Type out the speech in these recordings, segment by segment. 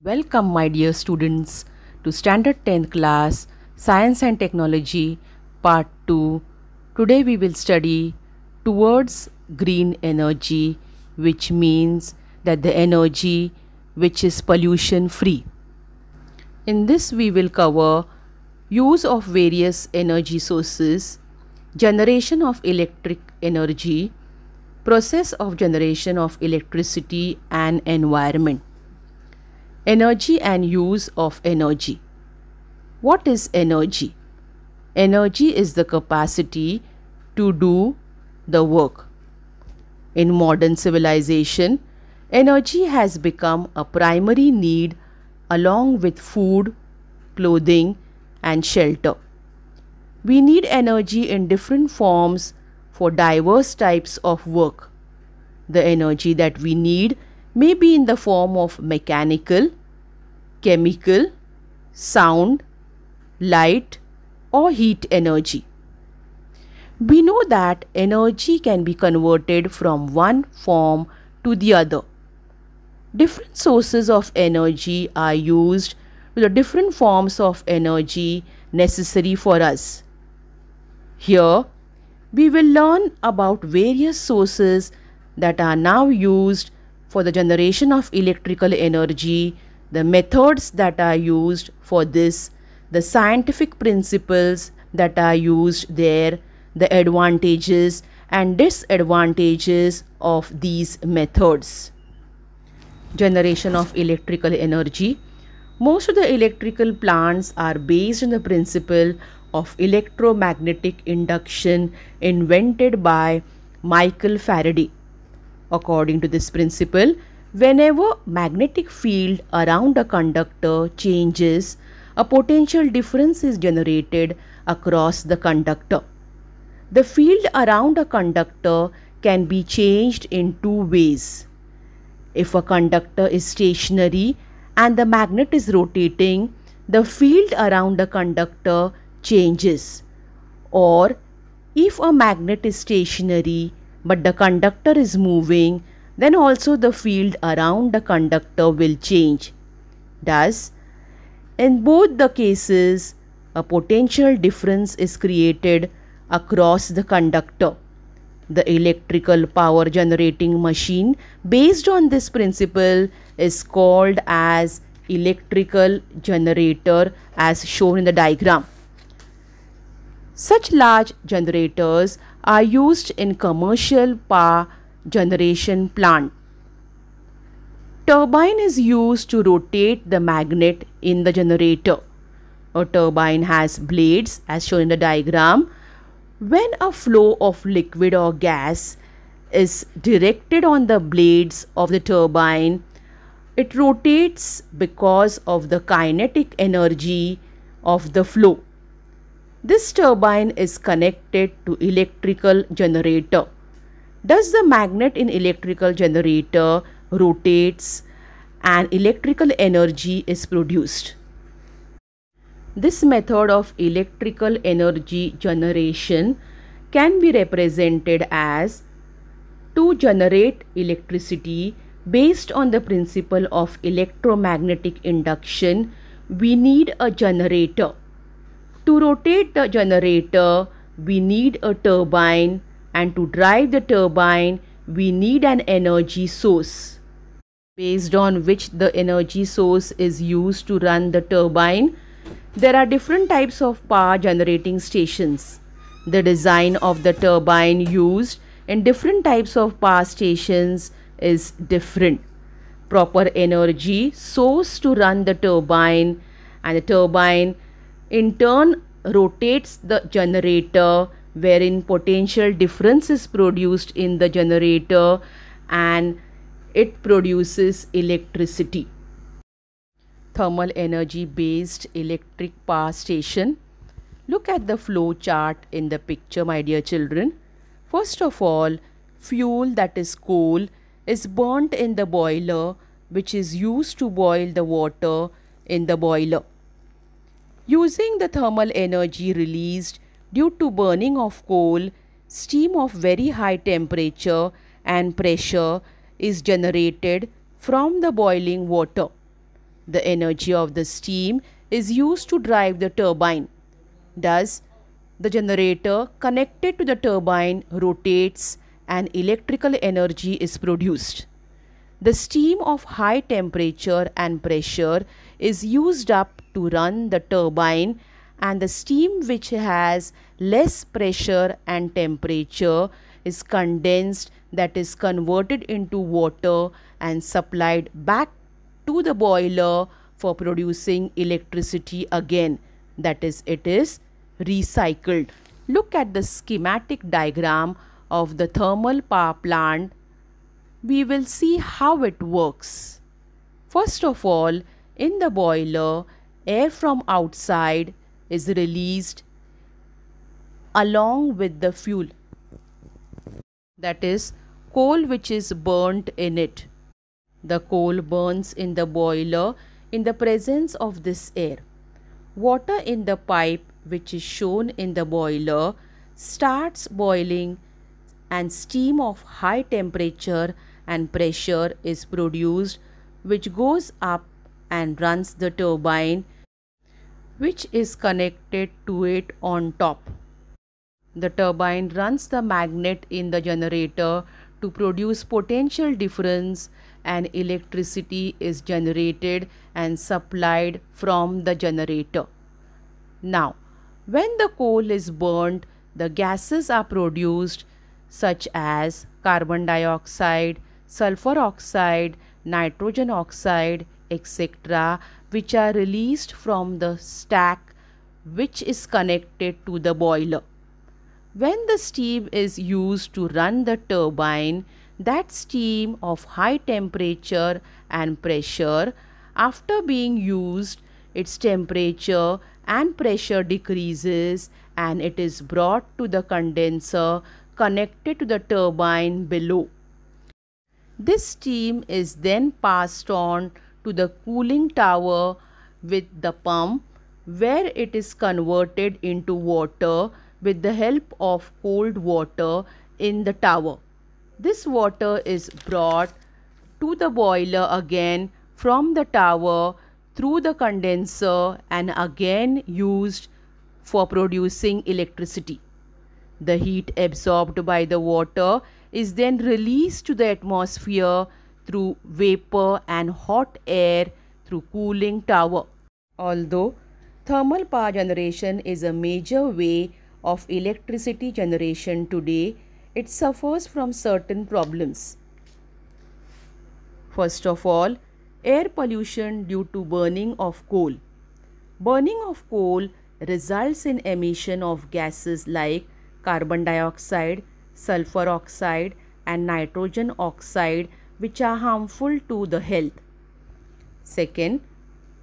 Welcome, my dear students, to Standard 10th class Science and Technology Part 2. Today we will study towards green energy, which means that the energy which is pollution free. In this we will cover use of various energy sources, generation of electric energy, process of generation of electricity and environment. Energy and use of energy. What is energy? Energy is the capacity to do the work. In modern civilization, energy has become a primary need along with food, clothing, and shelter. We need energy in different forms for diverse types of work. The energy that we need may be in the form of mechanical, chemical, sound, light, or heat energy. We know that energy can be converted from one form to the other. Different sources of energy are used with the different forms of energy necessary for us. Here, we will learn about various sources that are now used for the generation of electrical energy, the methods that are used for this, the scientific principles that are used there, the advantages and disadvantages of these methods. Generation of electrical energy. Most of the electrical plants are based on the principle of electromagnetic induction invented by Michael Faraday. According to this principle, whenever magnetic field around a conductor changes, a potential difference is generated across the conductor. The field around a conductor can be changed in two ways. If a conductor is stationary and the magnet is rotating, the field around the conductor changes. Or if a magnet is stationary but the conductor is moving, then also the field around the conductor will change. Thus, in both the cases, a potential difference is created across the conductor. The electrical power generating machine based on this principle is called as electrical generator as shown in the diagram. Such large generators are used in commercial power generation plant. Turbine is used to rotate the magnet in the generator. A turbine has blades as shown in the diagram. When a flow of liquid or gas is directed on the blades of the turbine, it rotates because of the kinetic energy of the flow. This turbine is connected to electrical generator. Thus the magnet in electrical generator rotates and electrical energy is produced. This method of electrical energy generation can be represented as to generate electricity based on the principle of electromagnetic induction, we need a generator. To rotate the generator, we need a turbine, and to drive the turbine, we need an energy source. Based on which the energy source is used to run the turbine, there are different types of power generating stations. The design of the turbine used in different types of power stations is different. Proper energy source to run the turbine, and the turbine in turn rotates the generator wherein potential difference is produced in the generator and it produces electricity. Thermal energy based electric power station. Look at the flow chart in the picture, my dear children. First of all, fuel, that is coal, is burnt in the boiler which is used to boil the water in the boiler. Using the thermal energy released due to burning of coal, steam of very high temperature and pressure is generated from the boiling water. The energy of the steam is used to drive the turbine. Thus, the generator connected to the turbine rotates and electrical energy is produced. The steam of high temperature and pressure is used up to run the turbine, and the steam which has less pressure and temperature is condensed, that is converted into water and supplied back to the boiler for producing electricity again, that is, it is recycled. Look at the schematic diagram of the thermal power plant. We will see how it works. First of all, in the boiler, air from outside is released along with the fuel, that is, coal which is burnt in it. The coal burns in the boiler in the presence of this air. Water in the pipe, which is shown in the boiler, starts boiling and steam of high temperature and pressure is produced, which goes up and runs the turbine which is connected to it on top. The turbine runs the magnet in the generator to produce potential difference, and electricity is generated and supplied from the generator. Now, when the coal is burnt, the gases are produced such as carbon dioxide, sulfur oxide, nitrogen oxide, etc., which are released from the stack which is connected to the boiler. When the steam is used to run the turbine, that steam of high temperature and pressure, after being used, its temperature and pressure decreases and it is brought to the condenser connected to the turbine below. This steam is then passed on to the cooling tower with the pump, where it is converted into water with the help of cold water in the tower. This water is brought to the boiler again from the tower through the condenser and again used for producing electricity. The heat absorbed by the water is then released to the atmosphere through vapor and hot air through cooling tower. Although thermal power generation is a major way of electricity generation today, it suffers from certain problems. First of all, air pollution due to burning of coal. Burning of coal results in emission of gases like carbon dioxide, sulfur oxide, and nitrogen oxide, which are harmful to the health. Second,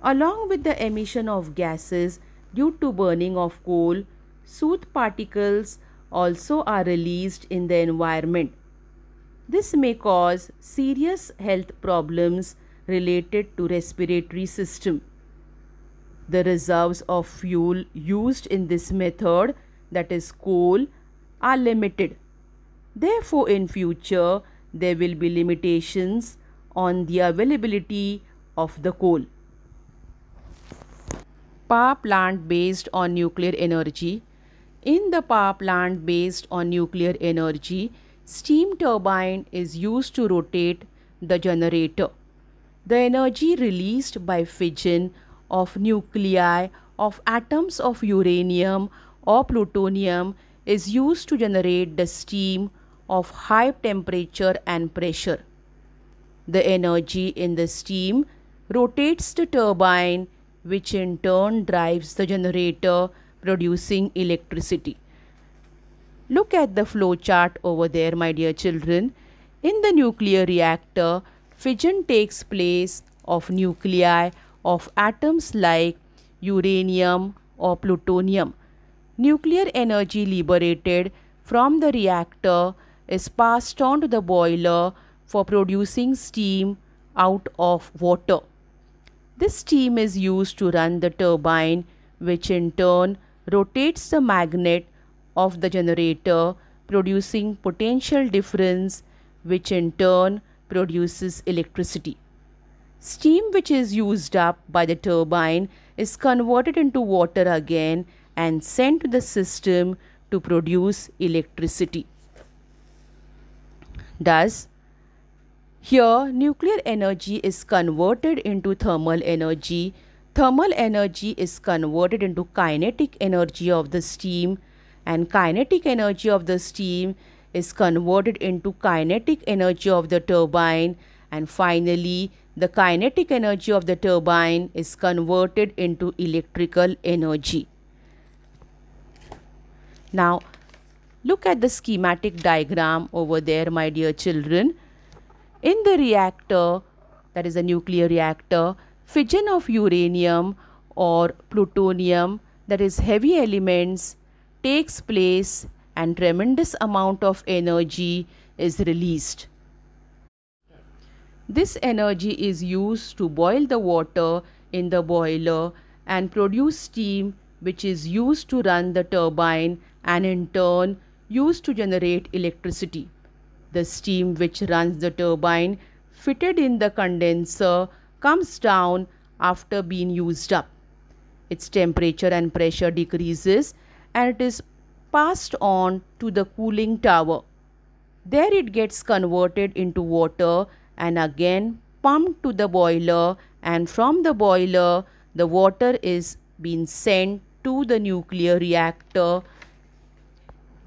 along with the emission of gases due to burning of coal, soot particles also are released in the environment. This may cause serious health problems related to respiratory system. The reserves of fuel used in this method, that is coal, are limited. Therefore, in future, there will be limitations on the availability of the coal. Power plant based on nuclear energy. In the power plant based on nuclear energy, steam turbine is used to rotate the generator. The energy released by fission of nuclei of atoms of uranium or plutonium is used to generate the steam of high temperature and pressure. The energy in the steam rotates the turbine, which in turn drives the generator producing electricity. Look at the flow chart over there, my dear children. In the nuclear reactor, fission takes place of nuclei of atoms like uranium or plutonium. Nuclear energy liberated from the reactor is passed on to the boiler for producing steam out of water. This steam is used to run the turbine, which in turn rotates the magnet of the generator, producing potential difference, which in turn produces electricity. Steam which is used up by the turbine is converted into water again and sent to the system to produce electricity. Thus, here nuclear energy is converted into thermal energy. Thermal energy is converted into kinetic energy of the steam, and kinetic energy of the steam is converted into kinetic energy of the turbine, and finally the kinetic energy of the turbine is converted into electrical energy. Now look at the schematic diagram over there, my dear children. In the reactor, that is a nuclear reactor, fission of uranium or plutonium, that is heavy elements, takes place and tremendous amount of energy is released. This energy is used to boil the water in the boiler and produce steam, which is used to run the turbine and in turn used to generate electricity. The steam which runs the turbine fitted in the condenser comes down after being used up. Its temperature and pressure decreases and it is passed on to the cooling tower. There it gets converted into water and again pumped to the boiler, and from the boiler the water is being sent to the nuclear reactor,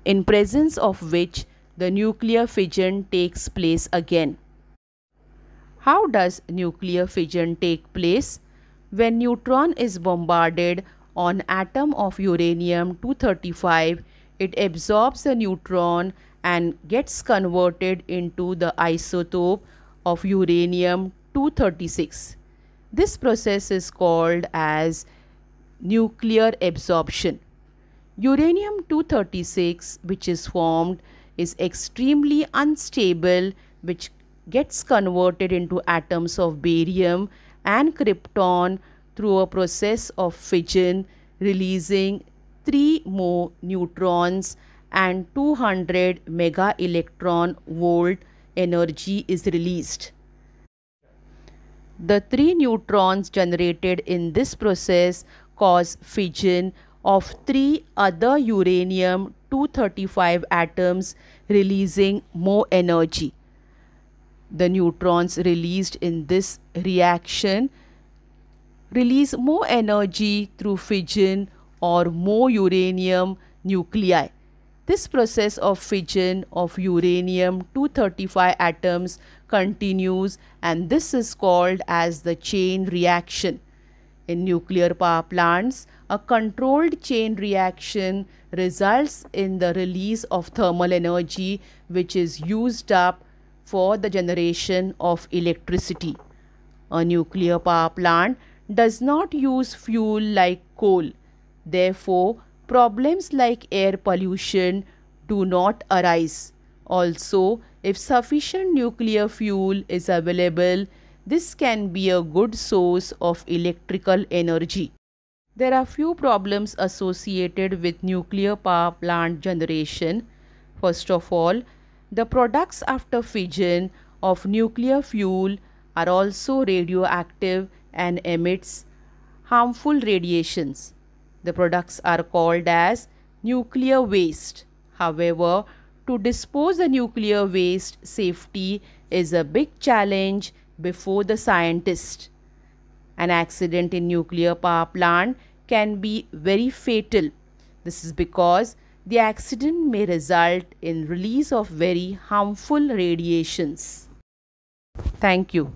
in presence of which the nuclear fission takes place again. How does nuclear fission take place? When neutron is bombarded on atom of uranium-235, it absorbs the neutron and gets converted into the isotope of uranium-236. This process is called as nuclear absorption. Uranium-236, which is formed, is extremely unstable, which gets converted into atoms of barium and krypton through a process of fission, releasing 3 more neutrons, and 200 mega electron volt energy is released. The 3 neutrons generated in this process cause fission of 3 other uranium-235 atoms, releasing more energy. The neutrons released in this reaction release more energy through fission or more uranium nuclei. This process of fission of uranium-235 atoms continues, and this is called as the chain reaction. In nuclear power plants, a controlled chain reaction results in the release of thermal energy, which is used up for the generation of electricity. A nuclear power plant does not use fuel like coal. Therefore, problems like air pollution do not arise. Also, if sufficient nuclear fuel is available, this can be a good source of electrical energy. There are few problems associated with nuclear power plant generation. First of all, the products after fission of nuclear fuel are also radioactive and emits harmful radiations. The products are called as nuclear waste. However, to dispose the nuclear waste safely is a big challenge before the scientists. An accident in nuclear power plant can be very fatal. This is because the accident may result in release of very harmful radiations. Thank you.